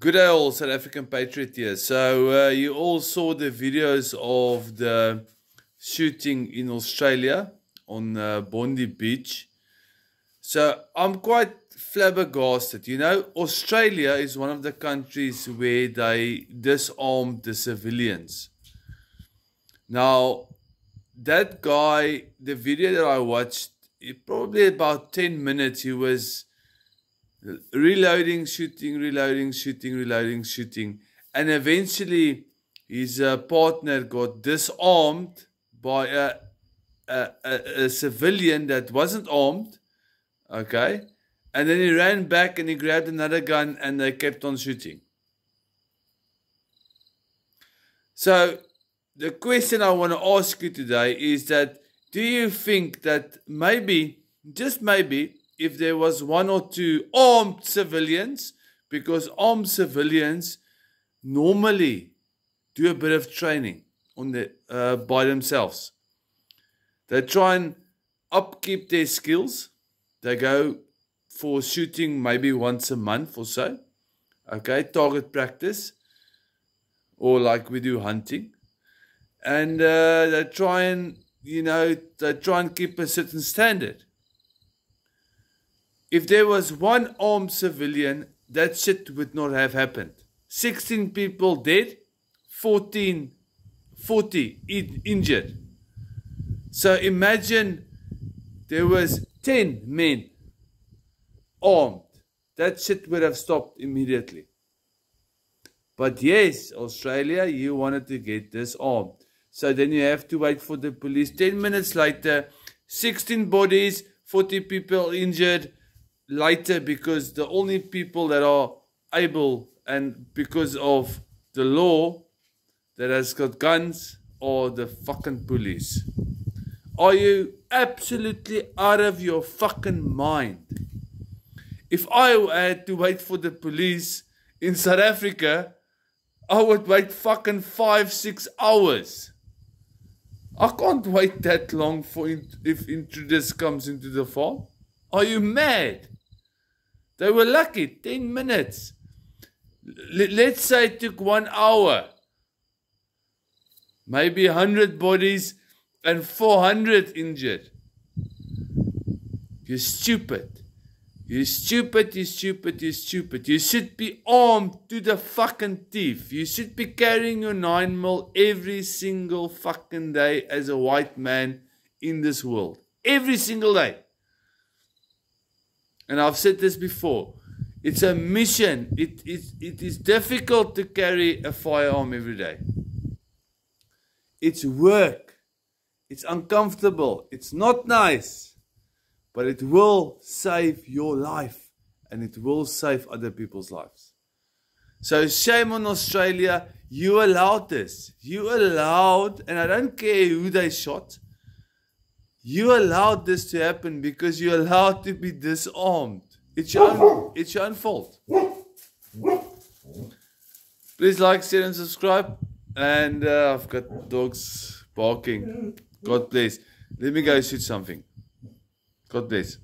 Good day all, South African Patriot here. So you all saw the videos of the shooting in Australia on Bondi Beach. So I'm quite flabbergasted. You know, Australia is one of the countries where they disarmed the civilians. Now, that guy, the video that I watched, probably about 10 minutes, he was reloading, shooting, reloading, shooting, reloading, shooting. And eventually his partner got disarmed by a civilian that wasn't armed. Okay. And then he ran back and he grabbed another gun and they kept on shooting. So the question I want to ask you today is that, do you think that maybe, just maybe, if there was one or two armed civilians, because armed civilians normally do a bit of training on by themselves. They try and upkeep their skills. They go for shooting maybe once a month or so. Okay, target practice. Or like we do hunting. And they try and, they try and keep a certain standard. If there was one armed civilian, that shit would not have happened. 16 people dead, 40 injured. So imagine there was 10 men armed. That shit would have stopped immediately. But yes, Australia, you wanted to get disarmed. So then you have to wait for the police. 10 minutes later, 16 bodies, 40 people injured. Later, because the only people that are able, and because of the law that has got guns, are the fucking police. Are you absolutely out of your fucking mind? If I had to wait for the police in South Africa, I would wait fucking 5-6 hours. I can't wait that long for if intruders comes into the farm. Are you mad? They were lucky, 10 minutes. Let's say it took 1 hour. Maybe 100 bodies and 400 injured. You're stupid. You're stupid, you're stupid, you're stupid. You should be armed to the fucking teeth. You should be carrying your 9mm every single fucking day as a white man in this world. Every single day. And I've said this before. It's a mission. It is difficult to carry a firearm every day. It's work. It's uncomfortable. It's not nice. But it will save your life. And it will save other people's lives. So shame on Australia. You allowed this. You allowed, and I don't care who they shot. You allowed this to happen because you allowed to be disarmed. It's your own fault. Please like, share and subscribe. And I've got dogs barking. God bless. Let me go shoot something. God bless.